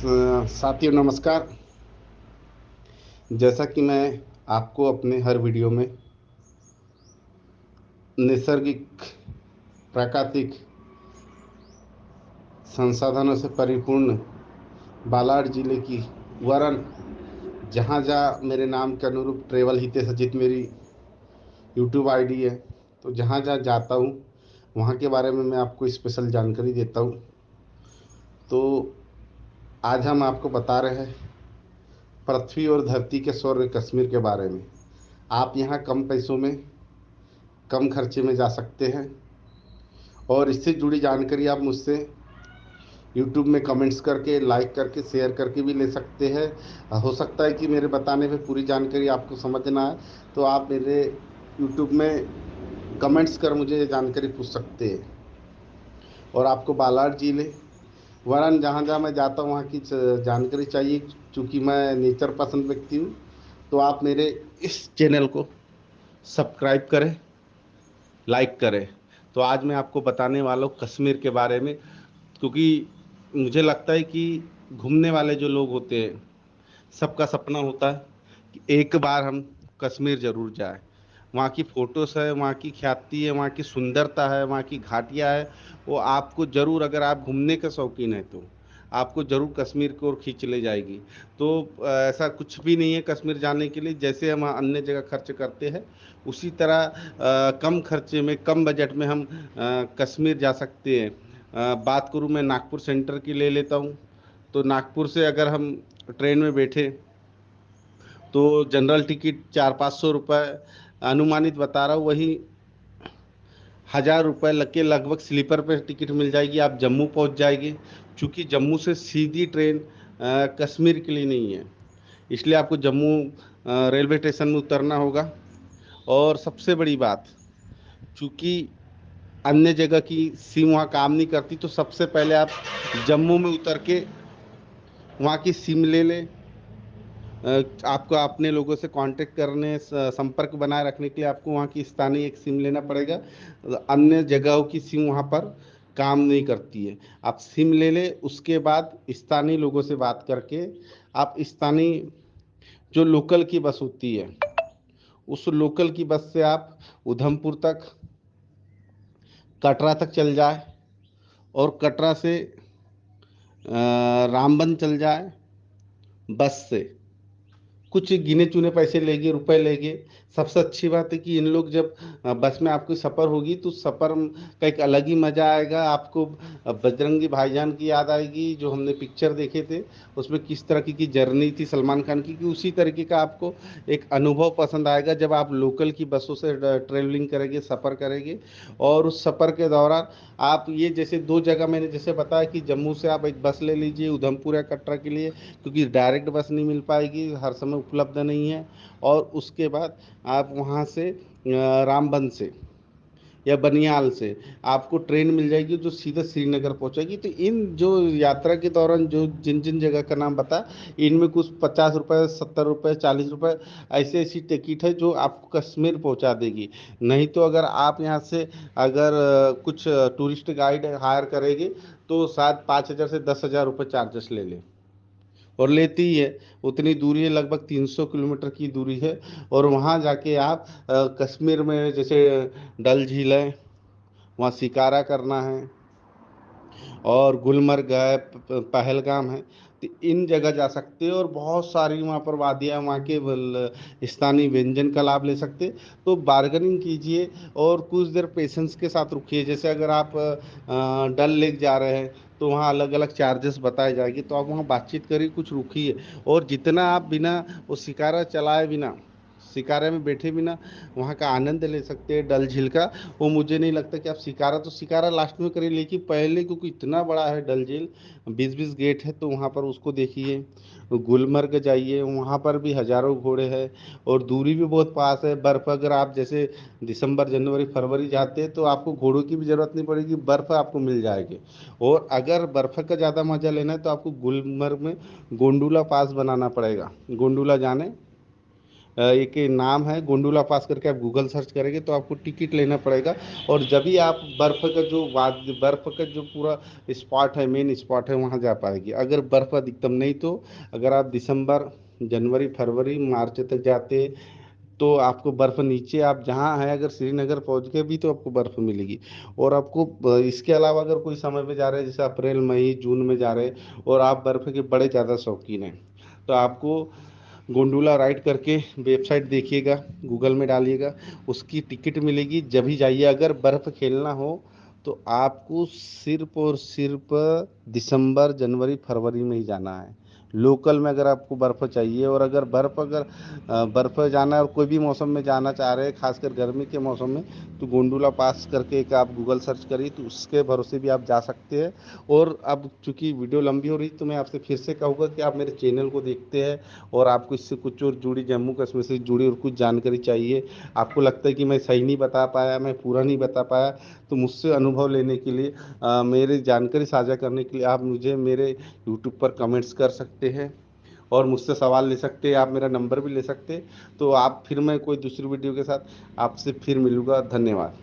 साथियों नमस्कार। जैसा कि मैं आपको अपने हर वीडियो में नैसर्गिक प्राकृतिक संसाधनों से परिपूर्ण बालाघाट जिले की वरन जहाँ जहाँ मेरे नाम के अनुरूप ट्रेवल हिते सचित मेरी यूट्यूब आईडी है, तो जहाँ जहाँ जाता हूँ वहाँ के बारे में मैं आपको स्पेशल जानकारी देता हूँ। तो आज हम आपको बता रहे हैं पृथ्वी और धरती के स्वर्ग कश्मीर के बारे में। आप यहाँ कम पैसों में कम खर्चे में जा सकते हैं और इससे जुड़ी जानकारी आप मुझसे यूट्यूब में कमेंट्स करके, लाइक करके, शेयर करके भी ले सकते हैं। हो सकता है कि मेरे बताने में पूरी जानकारी आपको समझ ना आए, तो आप मेरे यूट्यूब में कमेंट्स कर मुझे ये जानकारी पूछ सकते हैं। और आपको बालाघाट जिले वरन जहाँ जहाँ मैं जाता हूँ वहाँ की जानकारी चाहिए, चूँकि मैं नेचर पसंद व्यक्ति हूँ, तो आप मेरे इस चैनल को सब्सक्राइब करें, लाइक करें। तो आज मैं आपको बताने वाला हूँ कश्मीर के बारे में, क्योंकि मुझे लगता है कि घूमने वाले जो लोग होते हैं सबका सपना होता है कि एक बार हम कश्मीर जरूर जाएं। वहाँ की फोटोस है, वहाँ की ख्याति है, वहाँ की सुंदरता है, वहाँ की घाटियाँ है। वो आपको जरूर, अगर आप घूमने के शौकीन हैं तो आपको जरूर कश्मीर की ओर खींच ले जाएगी। तो ऐसा कुछ भी नहीं है कश्मीर जाने के लिए। जैसे हम अन्य जगह खर्च करते हैं उसी तरह कम खर्चे में, कम बजट में हम कश्मीर जा सकते हैं। बात करूँ मैं नागपुर सेंटर की ले लेता हूँ। तो नागपुर से अगर हम ट्रेन में बैठे तो जनरल टिकट 400-500 रुपये अनुमानित बता रहा हूँ, वही 1000 रुपये लग के लगभग स्लीपर पे टिकट मिल जाएगी। आप जम्मू पहुँच जाएंगे। चूँकि जम्मू से सीधी ट्रेन कश्मीर के लिए नहीं है, इसलिए आपको जम्मू रेलवे स्टेशन में उतरना होगा। और सबसे बड़ी बात, चूँकि अन्य जगह की सिम वहाँ काम नहीं करती, तो सबसे पहले आप जम्मू में उतर के वहाँ की सिम ले लें। आपको अपने लोगों से कांटेक्ट करने, संपर्क बनाए रखने के लिए आपको वहाँ की स्थानीय एक सिम लेना पड़ेगा। अन्य जगहों की सिम वहाँ पर काम नहीं करती है। आप सिम ले ले, उसके बाद स्थानीय लोगों से बात करके आप स्थानीय जो लोकल की बस होती है उस लोकल की बस से आप उधमपुर तक, कटरा तक चल जाए और कटरा से रामबन चल जाए बस से। कुछ गिने चुने पैसे लेंगे, रुपए लेंगे। सबसे अच्छी बात है कि इन लोग जब बस में आपकी सफ़र होगी तो सफ़र का एक अलग ही मज़ा आएगा आपको। बजरंगी भाईजान की याद आएगी, जो हमने पिक्चर देखे थे उसमें किस तरह की जर्नी थी सलमान खान की, कि उसी तरीके का आपको एक अनुभव पसंद आएगा जब आप लोकल की बसों से ट्रेवलिंग करेंगे, सफ़र करेंगे। और उस सफ़र के दौरान आप ये, जैसे दो जगह मैंने जैसे बताया कि जम्मू से आप एक बस ले लीजिए उधमपुर या कटरा के लिए, क्योंकि डायरेक्ट बस नहीं मिल पाएगी, हर समय उपलब्ध नहीं है। और उसके बाद आप वहाँ से रामबन से या बनियाल से आपको ट्रेन मिल जाएगी जो सीधा श्रीनगर पहुंचेगी। तो इन जो यात्रा के दौरान जो जिन जिन जगह का नाम बता, इनमें कुछ 50 रुपये, 70 रुपये, 40 रुपये ऐसी ऐसी टिकट है जो आपको कश्मीर पहुंचा देगी। नहीं तो अगर आप यहाँ से अगर कुछ टूरिस्ट गाइड हायर करेंगे तो शायद 5000 से 10,000 रुपये चार्जेस ले ले, और लेती ही है। उतनी दूरी है, लगभग 300 किलोमीटर की दूरी है। और वहाँ जाके आप कश्मीर में जैसे डल झील है, वहाँ शिकारा करना है, और गुलमर्ग है, पहलगाम है। तो इन जगह जा सकते हैं और बहुत सारी वहाँ पर वादियाँ, वहाँ के स्थानीय व्यंजन का लाभ ले सकते हैं। तो बार्गेनिंग कीजिए और कुछ देर पेशेंस के साथ रुकिए। जैसे अगर आप डल लेक जा रहे हैं तो वहाँ अलग अलग चार्जेस बताए जाएंगे, तो आप वहाँ बातचीत करिए, कुछ रुकिए। और जितना आप बिना वो शिकारा चलाए बिना, शिकारे में बैठे बिना वहाँ का आनंद ले सकते हैं डल झील का, वो मुझे नहीं लगता कि आप शिकारा, तो शिकारा लास्ट में करिए, लेकिन पहले, क्योंकि इतना बड़ा है डल झील, 20-20 गेट है, तो वहाँ पर उसको देखिए। गुलमर्ग जाइए, वहाँ पर भी हजारों घोड़े हैं और दूरी भी बहुत पास है। बर्फ़, अगर आप जैसे दिसंबर, जनवरी, फरवरी जाते हैं तो आपको घोड़ों की भी ज़रूरत नहीं पड़ेगी, बर्फ़ आपको मिल जाएगी। और अगर बर्फ़ का ज़्यादा मज़ा लेना है तो आपको गुलमर्ग में गोंडुला पास बनाना पड़ेगा। गोंडुला जाने एक नाम है गोंडोला पास करके, आप गूगल सर्च करेंगे तो आपको टिकट लेना पड़ेगा। और जब भी आप बर्फ का जो पूरा स्पॉट है, मेन स्पॉट है, वहाँ जा पाएगी। अगर बर्फ अधिकतम नहीं तो अगर आप दिसंबर, जनवरी, फरवरी, मार्च तक जाते तो आपको बर्फ नीचे आप जहाँ हैं, अगर श्रीनगर पहुंच गए भी तो आपको बर्फ मिलेगी। और आपको इसके अलावा अगर कोई समय में जा रहे हैं, जैसे अप्रैल, मई, जून में जा रहे हैं और आप बर्फ के बड़े ज़्यादा शौकीन हैं, तो आपको गोंडोला राइड करके वेबसाइट देखिएगा, गूगल में डालिएगा, उसकी टिकट मिलेगी जब ही जाइए। अगर बर्फ़ खेलना हो तो आपको सिर्फ और सिर्फ दिसंबर, जनवरी, फरवरी में ही जाना है। लोकल में अगर आपको बर्फ़ चाहिए, और अगर बर्फ़ जाना है और कोई भी मौसम में जाना चाह रहे हैं, खासकर गर्मी के मौसम में, तो गोंडोला पास करके एक आप गूगल सर्च करिए, तो उसके भरोसे भी आप जा सकते हैं। और अब चूंकि वीडियो लंबी हो रही, तो मैं आपसे फिर से कहूँगा कि आप मेरे चैनल को देखते हैं, और आपको इससे कुछ और जुड़ी, जम्मू कश्मीर से जुड़ी और कुछ जानकारी चाहिए, आपको लगता है कि मैं सही नहीं बता पाया, मैं पूरा नहीं बता पाया, तो मुझसे अनुभव लेने के लिए, मेरी जानकारी साझा करने के लिए आप मुझे मेरे यूट्यूब पर कमेंट्स कर सकते हैं, और मुझसे सवाल ले सकते हैं, आप मेरा नंबर भी ले सकते हैं। तो आप फिर, मैं कोई दूसरी वीडियो के साथ आपसे फिर मिलूँगा। धन्यवाद।